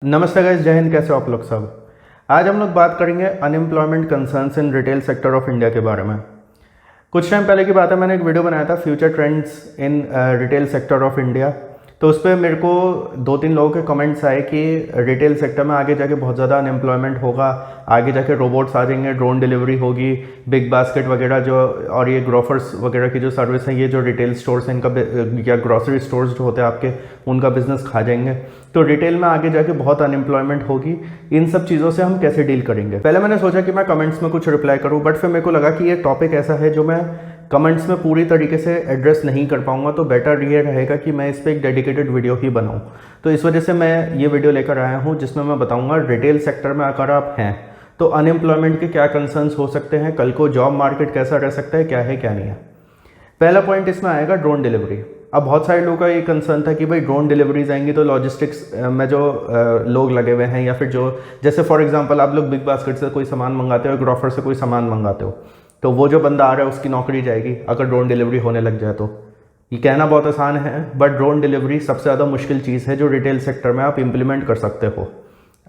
नमस्ते गाइस, जय हिंद। कैसे हो आप लोग सब। आज हम लोग बात करेंगे unemployment concerns in retail sector of India के बारे में। कुछ टाइम पहले की बात है, मैंने एक वीडियो बनाया था future trends in retail sector of India. तो उस पर मेरे को 2-3 लोगों के कमेंट्स आए कि रिटेल सेक्टर में आगे जाके बहुत ज़्यादा अनएम्प्लॉयमेंट होगा, आगे जाके रोबोट्स आ जाएंगे, ड्रोन डिलीवरी होगी, बिग बास्केट वगैरह जो और ये ग्रोफर्स वगैरह की जो सर्विस है, ये जो रिटेल स्टोर्स हैं इनका या ग्रॉसरी स्टोर्स जो होते हैं आपके, उनका बिजनेस खा जाएंगे। तो रिटेल में आगे जाके बहुत अनएम्प्लॉयमेंट होगी। इन सब चीज़ों से हम कैसे डील करेंगे। पहले मैंने सोचा कि मैं कमेंट्स में कुछ रिप्लाई करूँ, बट फिर मेरे को लगा कि ये टॉपिक ऐसा है जो मैं कमेंट्स में पूरी तरीके से एड्रेस नहीं कर पाऊंगा, तो बेटर ये रहेगा कि मैं इस पर एक डेडिकेटेड वीडियो ही बनाऊं। तो इस वजह से मैं ये वीडियो लेकर आया हूं, जिसमें मैं बताऊंगा रिटेल सेक्टर में अगर आप हैं तो अनएम्प्लॉयमेंट के क्या कंसर्न्स हो सकते हैं, कल को जॉब मार्केट कैसा रह सकता है, क्या नहीं है। पहला पॉइंट इसमें आएगा ड्रोन डिलीवरी। अब बहुत सारे लोगों का ये कंसर्न था कि भाई ड्रोन डिलीवरीज आएंगी तो लॉजिस्टिक्स में जो लोग लगे हुए हैं, या फिर जो जैसे फॉर एग्जांपल आप लोग बिग बास्केट से कोई सामान मंगाते हो, ग्रोफर से कोई सामान मंगाते हो, तो वो जो बंदा आ रहा है उसकी नौकरी जाएगी अगर ड्रोन डिलीवरी होने लग जाए। तो ये कहना बहुत आसान है, बट ड्रोन डिलीवरी सबसे ज़्यादा मुश्किल चीज़ है जो रिटेल सेक्टर में आप इम्प्लीमेंट कर सकते हो।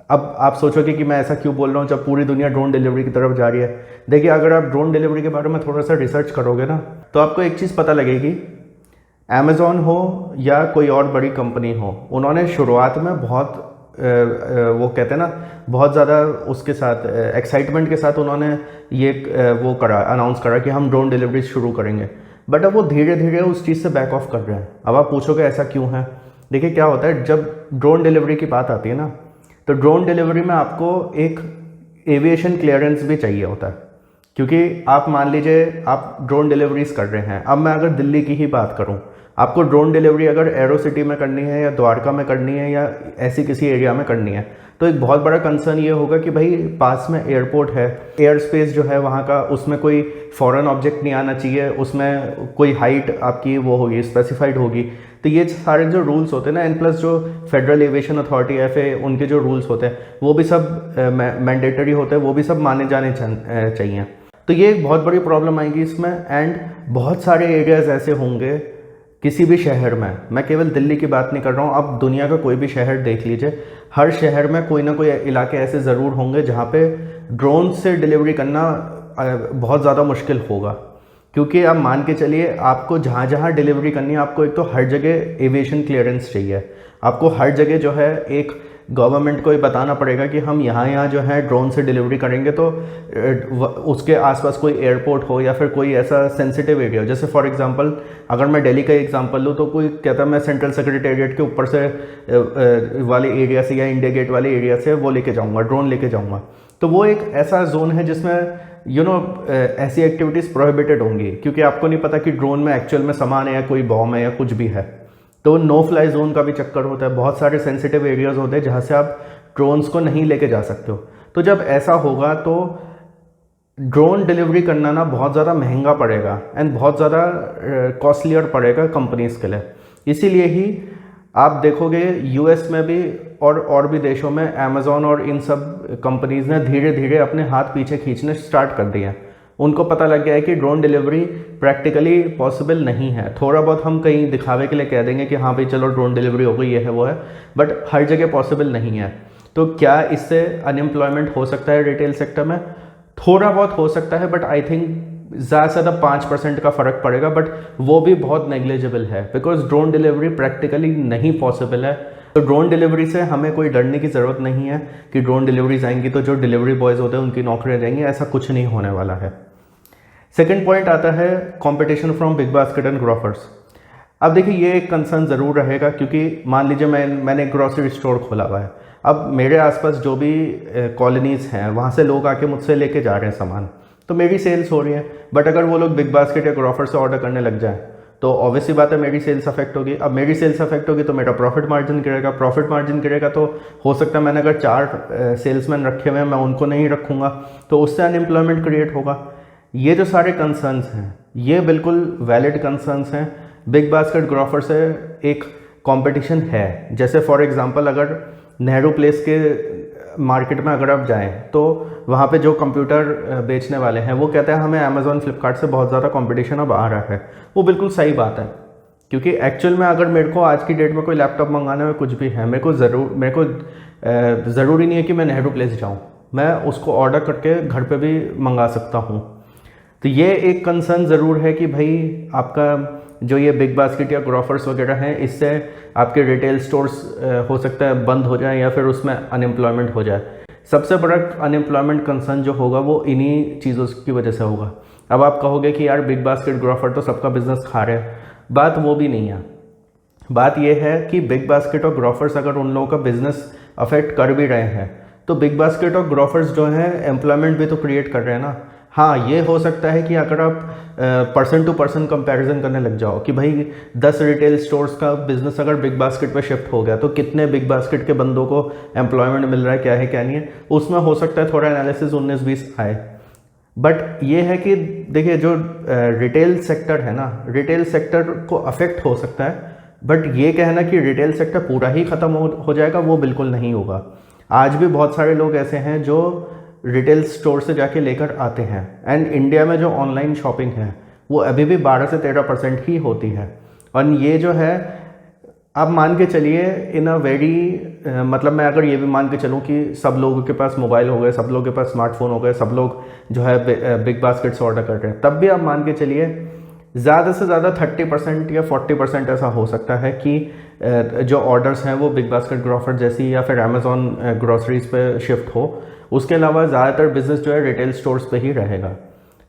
अब आप सोचोगे कि मैं ऐसा क्यों बोल रहा हूँ जब पूरी दुनिया ड्रोन डिलीवरी की तरफ जा रही है। देखिए, अगर आप ड्रोन डिलीवरी के बारे में थोड़ा सा रिसर्च करोगे ना, तो आपको एक चीज़ पता लगेगी। अमेज़ॉन हो या कोई और बड़ी कंपनी हो, उन्होंने शुरुआत में बहुत वो कहते हैं ना, बहुत ज़्यादा उसके साथ एक्साइटमेंट के साथ उन्होंने ये वो करा, अनाउंस करा कि हम ड्रोन डिलीवरी शुरू करेंगे। बट अब वो धीरे धीरे उस चीज़ से बैक ऑफ कर रहे हैं। अब आप पूछोगे ऐसा क्यों है। देखिए, क्या होता है जब ड्रोन डिलीवरी की बात आती है ना, तो ड्रोन डिलीवरी में आपको एक एविएशन क्लियरेंस भी चाहिए होता है। क्योंकि आप मान लीजिए आप ड्रोन डिलीवरीज कर रहे हैं। अब मैं अगर दिल्ली की ही बात करूं, आपको ड्रोन डिलीवरी अगर एरो सिटी में करनी है या द्वारका में करनी है या ऐसी किसी एरिया में करनी है, तो एक बहुत बड़ा कंसर्न ये होगा कि भाई पास में एयरपोर्ट है, एयर स्पेस जो है वहाँ का, उसमें कोई फॉरेन ऑब्जेक्ट नहीं आना चाहिए, उसमें कोई हाइट आपकी वो होगी, स्पेसिफाइड होगी। तो ये सारे जो रूल्स होते हैं ना, एंड प्लस जो फेडरल एविएशन अथॉरिटी FAA, उनके जो रूल्स होते हैं वो भी सब मैंडेटरी होते हैं, वो भी सब माने जाने चाहिए। तो ये एक बहुत बड़ी प्रॉब्लम आएगी इसमें। एंड बहुत सारे एरियाज़ ऐसे होंगे किसी भी शहर में, मैं केवल दिल्ली की बात नहीं कर रहा हूँ, आप दुनिया का कोई भी शहर देख लीजिए, हर शहर में कोई ना कोई इलाके ऐसे ज़रूर होंगे जहाँ पे ड्रोन से डिलीवरी करना बहुत ज़्यादा मुश्किल होगा। क्योंकि आप मान के चलिए, आपको जहाँ जहाँ डिलीवरी करनी है, आपको एक तो हर जगह एविएशन क्लियरेंस चाहिए। आपको हर जगह जो है एक गवर्नमेंट को ये बताना पड़ेगा कि हम यहाँ जो है ड्रोन से डिलीवरी करेंगे, तो उसके आसपास कोई एयरपोर्ट हो या फिर कोई ऐसा सेंसिटिव एरिया हो। जैसे फॉर एग्जांपल अगर मैं दिल्ली का एग्जांपल लूँ, तो कोई कहता है मैं सेंट्रल सेक्रेटेरिएट के ऊपर से वाले एरिया से या इंडिया गेट वाले एरिया से वो लेके जाऊँगा, ड्रोन लेके जाऊँगा। तो वो एक ऐसा जोन है जिसमें ऐसी एक्टिविटीज़ प्रोहिबिटेड होंगी, क्योंकि आपको नहीं पता कि ड्रोन में एक्चुअल में सामान है या कोई बॉम्ब है या कुछ भी है। तो नो फ्लाई जोन का भी चक्कर होता है। बहुत सारे सेंसिटिव एरियाज होते हैं जहाँ से आप ड्रोन्स को नहीं लेके जा सकते हो। तो जब ऐसा होगा तो ड्रोन डिलीवरी करना ना बहुत ज़्यादा महंगा पड़ेगा एंड बहुत ज़्यादा कॉस्टलियर पड़ेगा कंपनीज़ के लिए। इसीलिए ही आप देखोगे US में भी और भी देशों में अमेज़ॉन और इन सब कंपनीज़ ने धीरे धीरे अपने हाथ पीछे खींचने स्टार्ट कर दिए हैं। उनको पता लग गया है कि ड्रोन डिलीवरी प्रैक्टिकली पॉसिबल नहीं है। थोड़ा बहुत हम कहीं दिखावे के लिए कह देंगे कि हाँ भाई चलो ड्रोन डिलीवरी हो गई, ये है वो है, बट हर जगह पॉसिबल नहीं है। तो क्या इससे अनएम्प्लॉयमेंट हो सकता है रिटेल सेक्टर में? थोड़ा बहुत हो सकता है, बट आई थिंक ज़्यादा से ज़्यादा 5% का फ़र्क पड़ेगा, बट वो भी बहुत नेग्लिजिबल है, बिकॉज ड्रोन डिलीवरी प्रैक्टिकली नहीं पॉसिबल है। तो ड्रोन डिलीवरी से हमें कोई डरने की ज़रूरत नहीं है कि ड्रोन डिलीवरीज आएंगी तो जो डिलीवरी बॉयज़ होते हैं उनकी नौकरियाँ जाएंगी, ऐसा कुछ नहीं होने वाला है। सेकेंड पॉइंट आता है competition from big basket and Grofers. अब देखिए, ये एक कंसर्न ज़रूर रहेगा, क्योंकि मान लीजिए मैंने एक ग्रॉसरी स्टोर खोला हुआ है। अब मेरे आसपास जो भी कॉलोनीज़ हैं वहाँ से लोग आके मुझसे लेके जा रहे हैं सामान, तो मेरी सेल्स हो रही है। बट अगर वो लोग बिग बास्केट या ग्रोफर से ऑर्डर करने लग जाएँ तो ऑब्वियसली बात है मेरी सेल्स अफेक्ट होगी। अब मेरी सेल्स अफेक्ट होगी तो मेरा प्रॉफिट मार्जिन गिरेगा। प्रॉफिट मार्जिन गिरेगा तो हो सकता है मैंने अगर 4 सेल्समैन रखे हुए हैं, मैं उनको नहीं रखूँगा, तो उससे अनएम्प्लॉयमेंट क्रिएट होगा। ये जो सारे कंसर्न्स हैं ये बिल्कुल वैलिड कंसर्न्स हैं। बिग बास्केट ग्रोफर से एक कंपटीशन है। जैसे फॉर एग्जांपल अगर नेहरू प्लेस के मार्केट में अगर आप जाएं तो वहाँ पे जो कंप्यूटर बेचने वाले हैं वो कहते हैं हमें अमेज़ॉन फ्लिपकार्ट से बहुत ज़्यादा कंपटीशन अब आ रहा है। वो बिल्कुल सही बात है। क्योंकि एक्चुअल में अगर मेरे को आज की डेट में कोई लैपटॉप मंगाने में कुछ भी है, मेरे को ज़रूरी नहीं है कि मैं नेहरू प्लेस जाऊँ, मैं उसको ऑर्डर करके घर पे भी मंगा सकता हूँ। तो ये एक कंसर्न ज़रूर है कि भाई आपका जो ये बिग बास्केट या ग्रोफर्स वगैरह हैं, इससे आपके रिटेल स्टोर्स हो सकता है बंद हो जाए या फिर उसमें अनएम्प्लॉयमेंट हो जाए। सबसे बड़ा अनएम्प्लॉयमेंट कंसर्न जो होगा वो इन्हीं चीज़ों की वजह से होगा। अब आप कहोगे कि यार बिग बास्केट ग्रोफर तो सबका बिजनेस खा रहे हैं, बात वो भी नहीं है। बात यह है कि बिग बास्केट और ग्रोफर्स अगर उन लोगों का बिजनेस अफेक्ट कर भी रहे हैं तो बिग बास्केट और ग्रोफर्स जो हैं एम्प्लॉयमेंट भी तो क्रिएट कर रहे हैं ना। हाँ, ये हो सकता है कि अगर आप पर्सन टू पर्सन कंपैरिजन करने लग जाओ कि भाई 10 रिटेल स्टोर्स का बिजनेस अगर बिग बास्केट पे शिफ्ट हो गया तो कितने बिग बास्केट के बंदों को एम्प्लॉयमेंट मिल रहा है क्या नहीं है, उसमें हो सकता है थोड़ा एनालिसिस 19-20 आए। बट ये है कि देखिए जो रिटेल सेक्टर है ना, रिटेल सेक्टर को अफेक्ट हो सकता है, बट ये कहना कि रिटेल सेक्टर पूरा ही ख़त्म हो जाएगा वो बिल्कुल नहीं होगा। आज भी बहुत सारे लोग ऐसे हैं जो रिटेल स्टोर से जाके लेकर आते हैं, एंड इंडिया में जो ऑनलाइन शॉपिंग है वो अभी भी 12 से 13% ही होती है। और ये जो है आप मान के चलिए इन अ वेरी मतलब मैं अगर ये भी मान के चलूँ कि सब लोगों के पास मोबाइल हो गए, सब लोगों के पास स्मार्टफोन हो गए, सब लोग जो है बिग बास्केट से ऑर्डर कर रहे हैं, तब भी आप मान के चलिए ज़्यादा से ज़्यादा 30% या 40% ऐसा हो सकता है कि जो ऑर्डर्स हैं वो बिग बास्केट ग्रोफर जैसी या फिर अमेज़ॉन ग्रोसरीज पे शिफ्ट हो। उसके अलावा ज़्यादातर बिजनेस जो है रिटेल स्टोर्स पे ही रहेगा।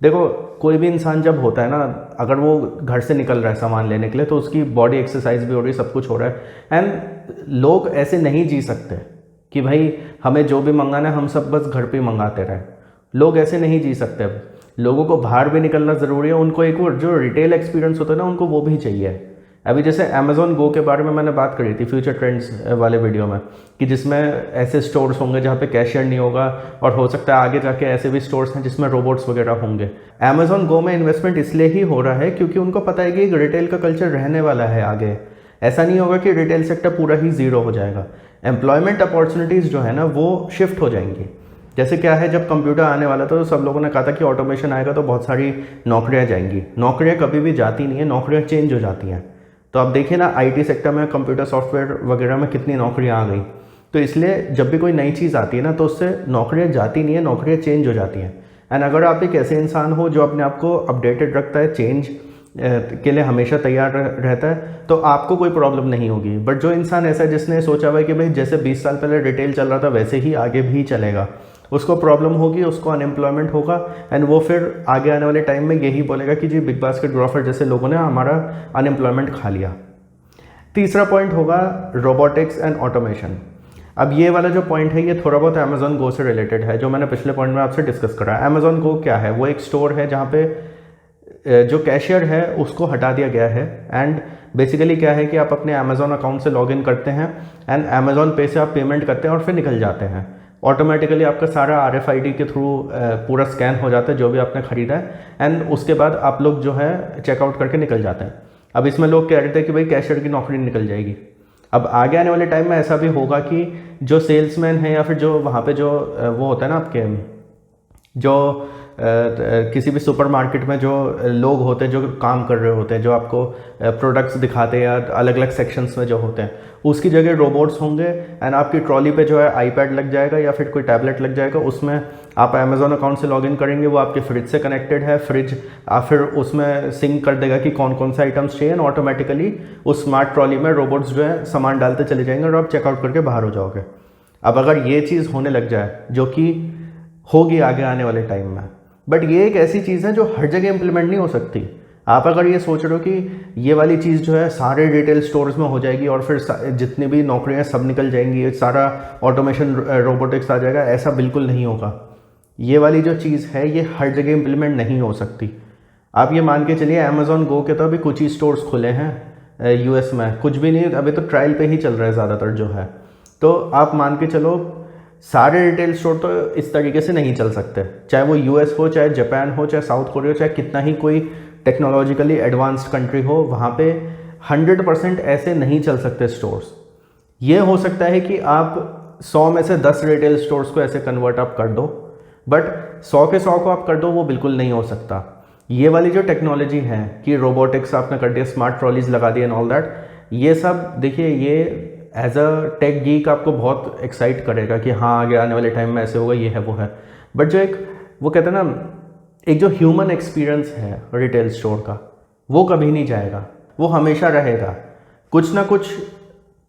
देखो कोई भी इंसान जब होता है ना, अगर वो घर से निकल रहा है सामान लेने के लिए तो उसकी बॉडी एक्सरसाइज भी हो रही है, सब कुछ हो रहा है। एंड लोग ऐसे नहीं जी सकते कि भाई हमें जो भी मंगाना है हम सब बस घर पे मंगाते रहें। लोग ऐसे नहीं जी सकते। अब लोगों को बाहर भी निकलना ज़रूरी है, उनको एक वो जो रिटेल एक्सपीरियंस होता है ना उनको वो भी चाहिए। अभी जैसे अमेज़ॉन गो के बारे में मैंने बात करी थी फ्यूचर ट्रेंड्स वाले वीडियो में, कि जिसमें ऐसे स्टोर्स होंगे जहाँ पे कैशियर नहीं होगा, और हो सकता है आगे जाके ऐसे भी स्टोर्स हैं जिसमें रोबोट्स वगैरह होंगे। अमेज़ॉन गो में इन्वेस्टमेंट इसलिए ही हो रहा है क्योंकि उनको पता है कि एक रिटेल का कल्चर रहने वाला है आगे। ऐसा नहीं होगा कि रिटेल सेक्टर पूरा ही ज़ीरो हो जाएगा। एम्प्लॉयमेंट अपॉर्चुनिटीज़ जो है ना वो शिफ्ट हो जाएंगी। जैसे क्या है, जब कंप्यूटर आने वाला था तो सब लोगों ने कहा था कि ऑटोमेशन आएगा तो बहुत सारी नौकरियां जाएंगी। नौकरियां कभी भी जाती नहीं है, नौकरियां चेंज हो जाती हैं। तो आप देखिए ना आईटी सेक्टर में, कंप्यूटर सॉफ्टवेयर वगैरह में कितनी नौकरियां आ गई। तो इसलिए जब भी कोई नई चीज़ आती है ना तो उससे नौकरियां जाती नहीं है, नौकरियां चेंज हो जाती हैं। एंड अगर आप एक ऐसे इंसान हो जो अपने आप को अपडेटेड रखता है, चेंज के लिए हमेशा तैयार रहता है, तो आपको कोई प्रॉब्लम नहीं होगी। बट जो इंसान ऐसा है जिसने सोचा हुआ है कि भाई जैसे 20 साल पहले रिटेल चल रहा था वैसे ही आगे भी चलेगा, उसको प्रॉब्लम होगी, उसको अनएम्प्लॉयमेंट होगा। एंड वो फिर आगे आने वाले टाइम में यही बोलेगा कि जी बिग बास्केट ग्रोफर जैसे लोगों ने हमारा अनएम्प्लॉयमेंट खा लिया। तीसरा पॉइंट होगा रोबोटिक्स एंड ऑटोमेशन। अब ये वाला जो पॉइंट है ये थोड़ा बहुत अमेज़ॉन गो से रिलेटेड है, जो मैंने पिछले पॉइंट में आपसे डिस्कस करा। अमेज़ॉन गो क्या है? वो एक स्टोर है जहाँ पे जो कैशियर है उसको हटा दिया गया है। एंड बेसिकली क्या है कि आप अपने अमेज़ॉन अकाउंट से लॉगिन करते हैं एंड अमेज़ॉन पे से आप पेमेंट करते हैं और फिर निकल जाते हैं। ऑटोमेटिकली आपका सारा RFID के थ्रू पूरा स्कैन हो जाता है जो भी आपने ख़रीदा है, एंड उसके बाद आप लोग जो है चेकआउट करके निकल जाते हैं। अब इसमें लोग कह रहे थे कि भाई कैशियर की नौकरी निकल जाएगी। अब आगे आने वाले टाइम में ऐसा भी होगा कि जो सेल्समैन है या फिर जो वहाँ पे जो वो होता है ना आपके जो किसी भी सुपरमार्केट में जो लोग होते हैं जो काम कर रहे होते हैं, जो आपको प्रोडक्ट्स दिखाते हैं या अलग अलग सेक्शंस में जो होते हैं, उसकी जगह रोबोट्स होंगे। एंड आपकी ट्रॉली पे जो है आईपैड लग जाएगा या फिर कोई टैबलेट लग जाएगा, उसमें आप अमेज़ॉन अकाउंट से लॉगिन करेंगे, वो आपके फ्रिज से कनेक्टेड है, फ्रिज आप फिर उसमें सिंक कर देगा कि कौन कौन से आइटम्स चाहिए, ऑटोमेटिकली उस स्मार्ट ट्रॉली में रोबोट्स जो है सामान डालते चले जाएंगे और आप चेकआउट करके बाहर हो जाओगे। अब अगर ये चीज़ होने लग जाए, जो कि होगी आगे आने वाले टाइम में, बट ये एक ऐसी चीज़ है जो हर जगह इंप्लीमेंट नहीं हो सकती। आप अगर ये सोच रहे हो कि ये वाली चीज़ जो है सारे रिटेल स्टोर्स में हो जाएगी और फिर जितनी भी नौकरियां सब निकल जाएंगी, सारा ऑटोमेशन रोबोटिक्स आ जाएगा, ऐसा बिल्कुल नहीं होगा। ये वाली जो चीज़ है ये हर जगह इंप्लीमेंट नहीं हो सकती। आप ये मान के चलिए अमेज़ॉन गो के तो अभी कुछ ही स्टोर्स खुले हैं US में, कुछ भी नहीं, अभी तो ट्रायल पे ही चल रहा है ज़्यादातर जो है। तो आप मान के चलो सारे रिटेल स्टोर तो इस तरीके से नहीं चल सकते, चाहे वो US हो, चाहे जापान हो, चाहे साउथ कोरिया हो, चाहे कितना ही कोई टेक्नोलॉजिकली एडवांस्ड कंट्री हो, वहाँ पे 100% ऐसे नहीं चल सकते स्टोर्स। ये हो सकता है कि आप 100 में से 10 रिटेल स्टोर्स को ऐसे कन्वर्ट आप कर दो, बट 100 के 100 को आप कर दो वो बिल्कुल नहीं हो सकता। ये वाली जो टेक्नोलॉजी है कि रोबोटिक्स आपने कर दिया, स्मार्ट ट्रॉलीज लगा दिया एंड ऑल दैट, ये सब देखिए ये एज अ टेक गीक आपको बहुत एक्साइट करेगा कि हाँ आगे आने वाले टाइम में ऐसे होगा, ये है वो है। बट जो एक वो कहते हैं ना, एक जो ह्यूमन एक्सपीरियंस है रिटेल स्टोर का, वो कभी नहीं जाएगा, वो हमेशा रहेगा। कुछ ना कुछ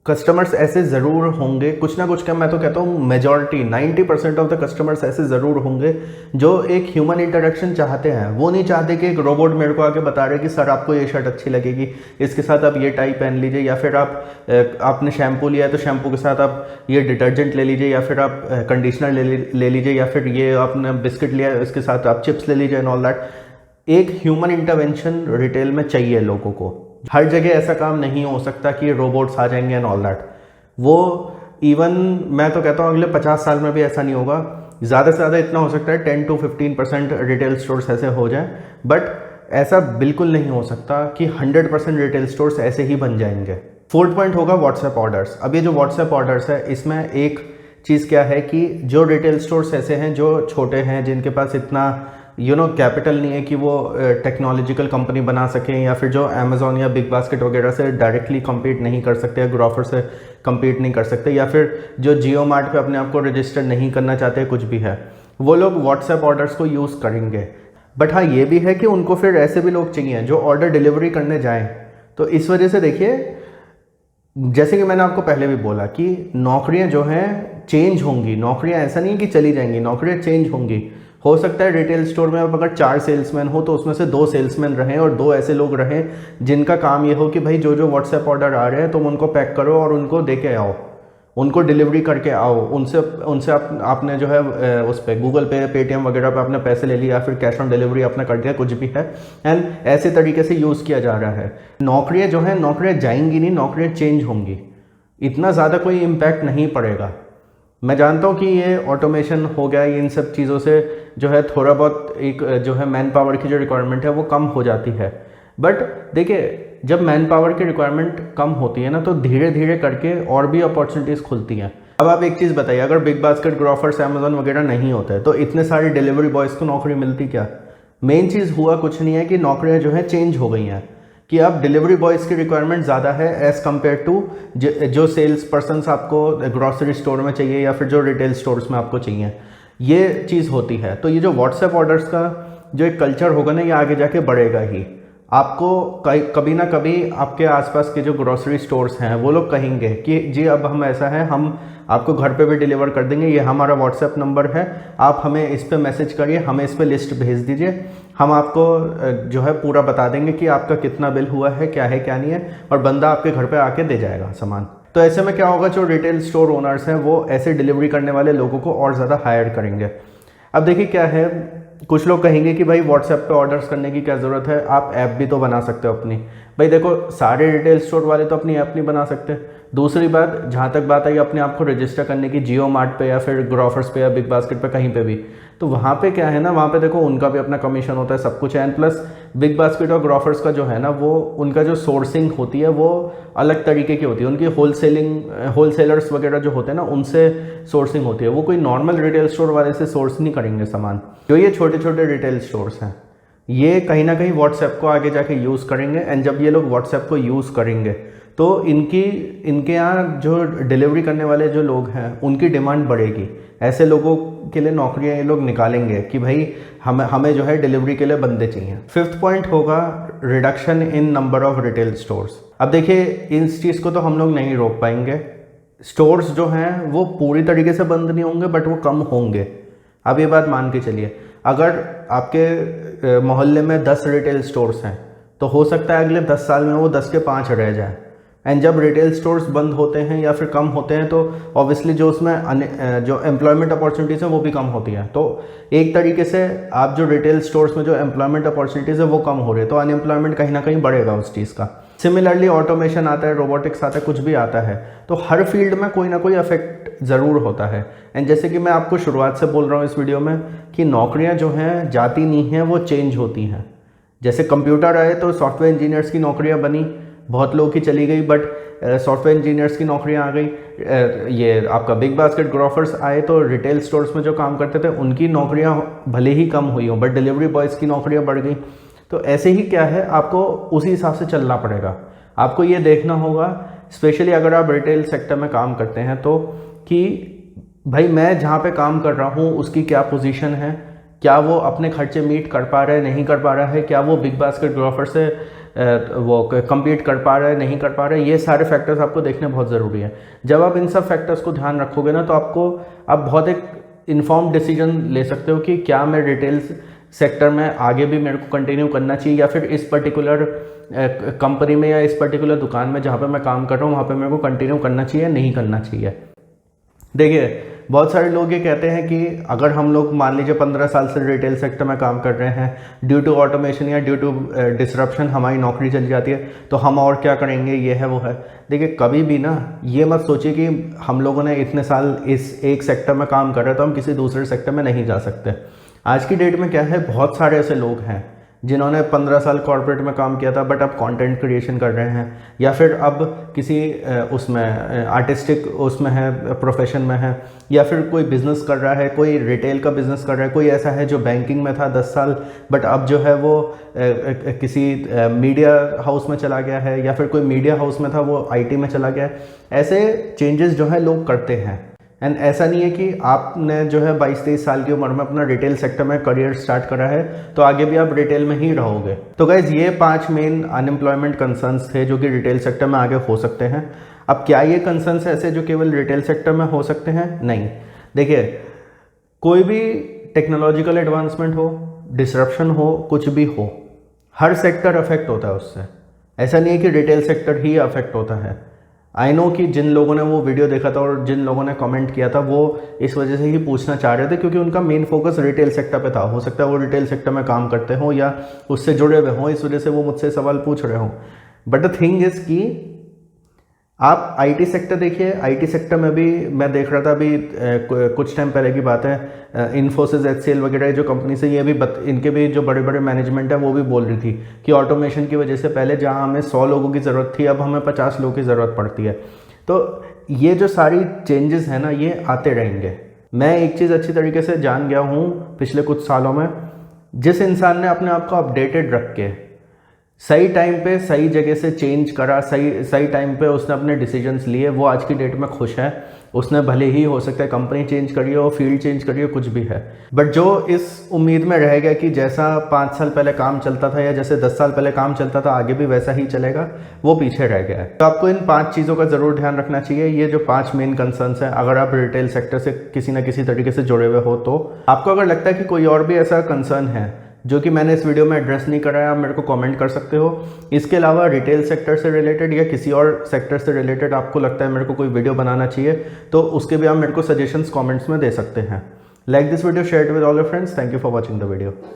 कस्टमर्स ऐसे ज़रूर होंगे, कुछ ना कुछ, क्या मैं तो कहता हूँ मेजॉरिटी 90% ऑफ द कस्टमर्स ऐसे ज़रूर होंगे जो एक ह्यूमन इंटरेक्शन चाहते हैं। वो नहीं चाहते कि एक रोबोट मेरे को आके बता रहे कि सर आपको ये शर्ट अच्छी लगेगी, इसके साथ आप ये टाई पहन लीजिए, या फिर आपने शैम्पू लिया है तो शैम्पू के साथ आप ये डिटर्जेंट ले लीजिए, या फिर आप कंडीशनर ले लीजिए, या फिर ये आपने बिस्किट लिया है इसके साथ आप चिप्स ले लीजिए एंड ऑल दैट। एक ह्यूमन इंटरवेंशन रिटेल में चाहिए लोगों को। हर जगह ऐसा काम नहीं हो सकता कि रोबोट्स आ जाएंगे एंड ऑल दैट। वो इवन मैं तो कहता हूँ अगले 50 साल में भी ऐसा नहीं होगा। ज़्यादा से ज़्यादा इतना हो सकता है 10 to 15% रिटेल स्टोर्स ऐसे हो जाएं, बट ऐसा बिल्कुल नहीं हो सकता कि 100% रिटेल स्टोर्स ऐसे ही बन जाएंगे। फोर्थ पॉइंट होगा व्हाट्सएप ऑर्डर्स। अब ये जो व्हाट्सएप ऑर्डर्स है, इसमें एक चीज़ क्या है कि जो रिटेल स्टोर्स ऐसे हैं जो छोटे हैं, जिनके पास इतना कैपिटल नहीं है कि वो टेक्नोलॉजिकल कंपनी बना सकें, या फिर जो अमेज़ॉन या बिग बास्केट वगैरह से डायरेक्टली compete नहीं कर सकते, या ग्रोफर से compete नहीं कर सकते, या फिर जो जियो मार्ट पर अपने आप को रजिस्टर नहीं करना चाहते, कुछ भी है, वो लोग व्हाट्सएप ऑर्डर्स को यूज़ करेंगे। बट हाँ ये भी है कि उनको फिर ऐसे भी लोग चाहिए जो ऑर्डर डिलीवरी करने जाएँ। तो इस वजह से देखिए, जैसे कि मैंने आपको पहले भी बोला कि नौकरियां जो हैं चेंज होंगी। नौकरियां ऐसा नहीं कि चली जाएंगी, नौकरियां चेंज होंगी। हो सकता है रिटेल स्टोर में अब अगर 4 सेल्समैन हो तो उसमें से 2 सेल्समैन रहें और 2 ऐसे लोग रहें जिनका काम ये हो कि भाई जो जो व्हाट्सएप ऑर्डर आ रहे हैं तुम उनको पैक करो और उनको दे के आओ, उनको डिलीवरी करके आओ। उनसे आपने जो है उस पर गूगल पे, पेटीएम वगैरह पे आपने पैसे ले लिए, या फिर कैश ऑन डिलीवरी आपने कर दिया, कुछ भी है, एंड ऐसे तरीके से यूज़ किया जा रहा है। नौकरियां जो हैं, नौकरियां जाएंगी नहीं, नौकरियां चेंज होंगी। इतना ज़्यादा कोई इम्पैक्ट नहीं पड़ेगा। मैं जानता हूँ कि ये ऑटोमेशन हो गया, इन सब चीज़ों से जो है थोड़ा बहुत एक जो है मैन पावर की जो रिक्वायरमेंट है वो कम हो जाती है। बट देखिए, जब मैन पावर की रिक्वायरमेंट कम होती है ना, तो धीरे धीरे करके और भी अपॉर्चुनिटीज़ खुलती हैं। अब आप एक चीज़ बताइए, अगर बिग बास्केट, ग्रोफर्स, अमेज़ॉन वगैरह नहीं होते तो इतने सारे डिलीवरी बॉयज़ को नौकरी मिलती क्या? मेन चीज़ हुआ कुछ नहीं है कि नौकरियाँ जो हैं चेंज हो गई हैं, कि अब डिलीवरी बॉयज़ की रिक्वायरमेंट ज़्यादा है एज़ कम्पेयर टू जो सेल्स पर्सनस आपको ग्रॉसरी स्टोर में चाहिए, या फिर जो रिटेल स्टोर्स में आपको चाहिए। ये चीज़ होती है। तो ये जो व्हाट्सएप ऑर्डर्स का जो एक कल्चर होगा ना, ये आगे जाके बढ़ेगा ही। आपको कभी ना कभी आपके आसपास के जो ग्रोसरी स्टोर्स हैं वो लोग कहेंगे कि जी अब हम ऐसा है, हम आपको घर पे भी डिलीवर कर देंगे, ये हमारा व्हाट्सएप नंबर है, आप हमें इस पे मैसेज करिए, हमें इस पे लिस्ट भेज दीजिए, हम आपको जो है पूरा बता देंगे कि आपका कितना बिल हुआ है क्या नहीं है, और बंदा आपके घर पे आके दे जाएगा सामान। तो ऐसे में क्या होगा, जो रिटेल स्टोर ओनर्स हैं वो ऐसे डिलीवरी करने वाले लोगों को और ज़्यादा हायर करेंगे। अब देखिए क्या है, कुछ लोग कहेंगे कि भाई व्हाट्सएप पे ऑर्डर्स करने की क्या ज़रूरत है, आप ऐप भी तो बना सकते हो अपनी। भाई देखो, सारे रिटेल स्टोर वाले तो अपनी ऐप नहीं बना सकते। दूसरी बात, जहाँ तक बात आई अपने आप को रजिस्टर करने की जियो मार्ट पे या फिर ग्रोफर्स पे या बिग बास्केट पे, कहीं पे भी, तो वहाँ पे क्या है ना, वहाँ पे देखो उनका भी अपना कमीशन होता है, सब कुछ है। एंड प्लस बिग बास्केट और ग्रोफर्स का जो है ना, वो उनका जो सोर्सिंग होती है वो अलग तरीके की होती है। उनकी होलसेलर्स वगैरह जो होते हैं ना, उनसे सोर्सिंग होती है। वो कोई नॉर्मल रिटेल स्टोर वाले से सोर्स नहीं करेंगे सामान। जो ये छोटे छोटे रिटेल स्टोर्स हैं, ये कहीं ना कहीं व्हाट्सएप को आगे जाके यूज़ करेंगे। एंड जब ये लोग व्हाट्सएप को यूज़ करेंगे तो इनके यहाँ जो डिलीवरी करने वाले जो लोग हैं उनकी डिमांड बढ़ेगी। ऐसे लोगों के लिए नौकरियां ये लोग निकालेंगे कि भाई हमें जो है डिलीवरी के लिए बंदे चाहिए। फिफ्थ पॉइंट होगा reduction in number of retail stores. अब देखिए, इस चीज़ को तो हम लोग नहीं रोक पाएंगे। स्टोर्स जो हैं वो पूरी तरीके से बंद नहीं होंगे, बट वो कम होंगे। अब ये बात मान के चलिए, अगर आपके मोहल्ले में 10 रिटेल स्टोर्स हैं तो हो सकता है अगले 10 साल में वो 10 के 5 रह जाए। एंड जब रिटेल स्टोर्स बंद होते हैं या फिर कम होते हैं तो ऑब्वियसली जो उसमें जो एम्प्लॉयमेंट अपॉर्चुनिटीज़ हैं वो भी कम होती हैं। तो एक तरीके से आप जो रिटेल स्टोर्स में जो एम्प्लॉयमेंट अपॉर्चुनिटीज़ है वो कम हो रही है, तो अनएम्प्लॉयमेंट कहीं ना कहीं बढ़ेगा उस चीज़ का। सिमिलरली ऑटोमेशन आता है, रोबोटिक्स आता है, कुछ भी आता है, तो हर फील्ड में कोई ना कोई इफेक्ट ज़रूर होता है। एंड जैसे कि मैं आपको शुरुआत से बोल रहा हूँ इस वीडियो में कि नौकरियाँ जो हैं जाती नहीं हैं, वो चेंज होती हैं। जैसे कंप्यूटर आए तो सॉफ्टवेयर इंजीनियर्स की नौकरियाँ बनी, बहुत लोगों की चली गई, बट सॉफ्टवेयर इंजीनियर्स की नौकरियां आ गई। ये आपका बिग बास्केट ग्रोफर्स आए तो रिटेल स्टोर्स में जो काम करते थे उनकी नौकरियां भले ही कम हुई हों, बट डिलीवरी बॉयज़ की नौकरियां बढ़ गई। तो ऐसे ही क्या है, आपको उसी हिसाब से चलना पड़ेगा। आपको ये देखना होगा, स्पेशली अगर आप रिटेल सेक्टर में काम करते हैं तो, कि भाई मैं जहाँ पे काम कर रहा हूँ उसकी क्या पोजीशन है, क्या वो अपने खर्चे मीट कर पा रहा है, नहीं कर पा रहा है, क्या वो बिग बास्केट ग्रोफर से वो कम्पीट कर पा रहा है, नहीं कर पा रहा है। ये सारे फैक्टर्स आपको देखने बहुत ज़रूरी है। जब आप इन सब फैक्टर्स को ध्यान रखोगे ना, तो आप बहुत एक इन्फॉर्म्ड डिसीजन ले सकते हो कि क्या मैं रिटेल सेक्टर में आगे भी मेरे को कंटिन्यू करना चाहिए, या फिर इस पर्टिकुलर कंपनी में या इस पर्टिकुलर दुकान में जहाँ पे मैं काम कर रहा हूँ वहाँ पे मेरे को कंटिन्यू करना चाहिए, नहीं करना चाहिए। देखिए, बहुत सारे लोग ये कहते हैं कि अगर हम लोग मान लीजिए 15 साल से रिटेल सेक्टर में काम कर रहे हैं, ड्यू टू ऑटोमेशन या ड्यू टू डिसरप्शन हमारी नौकरी चली जाती है, तो हम और क्या करेंगे, ये है वो है। देखिए, कभी भी ना ये मत सोचिए कि हम लोगों ने इतने साल इस एक सेक्टर में काम कर रहे तो हम किसी दूसरे सेक्टर में नहीं जा सकते। आज की डेट में क्या है, बहुत सारे ऐसे लोग हैं जिन्होंने 15 साल कॉर्पोरेट में काम किया था बट अब कंटेंट क्रिएशन कर रहे हैं, या फिर अब किसी उसमें आर्टिस्टिक उसमें है, प्रोफेशन में है, या फिर कोई बिज़नेस कर रहा है, कोई रिटेल का बिज़नेस कर रहा है, कोई ऐसा है जो बैंकिंग में था 10 साल बट अब जो है वो किसी मीडिया हाउस में चला गया है, या फिर कोई मीडिया हाउस में था वो आईटी में चला गया है। ऐसे चेंजेस जो है लोग करते हैं। एंड ऐसा नहीं है कि आपने जो है 22-23 साल की उम्र में अपना रिटेल सेक्टर में करियर स्टार्ट करा है तो आगे भी आप रिटेल में ही रहोगे। तो गाइज, ये 5 मेन अनएम्प्लॉयमेंट कंसर्न्स थे जो कि रिटेल सेक्टर में आगे हो सकते हैं। अब क्या ये कंसर्न्स ऐसे जो केवल रिटेल सेक्टर में हो सकते हैं? नहीं। देखिए, कोई भी टेक्नोलॉजिकल एडवांसमेंट हो, डिसरप्शन हो, कुछ भी हो, हर सेक्टर अफेक्ट होता है उससे। ऐसा नहीं है कि रिटेल सेक्टर ही अफेक्ट होता है। आई नो कि जिन लोगों ने वो वीडियो देखा था और जिन लोगों ने कमेंट किया था वो इस वजह से ही पूछना चाह रहे थे क्योंकि उनका मेन फोकस रिटेल सेक्टर पे था। हो सकता है वो रिटेल सेक्टर में काम करते हों या उससे जुड़े हुए हों, इस वजह से वो मुझसे सवाल पूछ रहे हों। बट द थिंग इज़ कि आप आईटी सेक्टर देखिए, आईटी सेक्टर में भी मैं देख रहा था अभी कुछ टाइम पहले की बात है, इन्फोसिस, एचसीएल वगैरह जो कंपनी से ये भी इनके भी जो बड़े बड़े मैनेजमेंट है वो भी बोल रही थी कि ऑटोमेशन की वजह से पहले जहां हमें 100 लोगों की ज़रूरत थी अब हमें 50 लोगों की ज़रूरत पड़ती है। तो ये जो सारी चेंजेस हैं ना, ये आते रहेंगे। मैं एक चीज़ अच्छी तरीके से जान गया हूँ पिछले कुछ सालों में, जिस इंसान ने अपने आप को अपडेटेड रख के सही टाइम पे सही जगह से चेंज करा, सही टाइम पे उसने अपने डिसीजंस लिए, वो आज की डेट में खुश है। उसने भले ही हो सकता है कंपनी चेंज करी हो, फील्ड चेंज करी हो, कुछ भी है, बट जो इस उम्मीद में रह गया कि जैसा 5 साल पहले काम चलता था या जैसे 10 साल पहले काम चलता था आगे भी वैसा ही चलेगा, वो पीछे रह गया है। तो आपको इन 5 चीज़ों का ज़रूर ध्यान रखना चाहिए। ये जो 5 मेन कंसर्न्स हैं, अगर आप रिटेल सेक्टर से किसी न किसी तरीके से जुड़े हुए हो, तो आपको अगर लगता है कि कोई और भी ऐसा कंसर्न है जो कि मैंने इस वीडियो में एड्रेस नहीं करा है, आप मेरे को कमेंट कर सकते हो। इसके अलावा रिटेल सेक्टर से रिलेटेड या किसी और सेक्टर से रिलेटेड आपको लगता है मेरे को कोई वीडियो बनाना चाहिए तो उसके भी आप मेरे को सजेशंस कमेंट्स में दे सकते हैं। Like this video, share it with all your friends. Thank you for watching the video.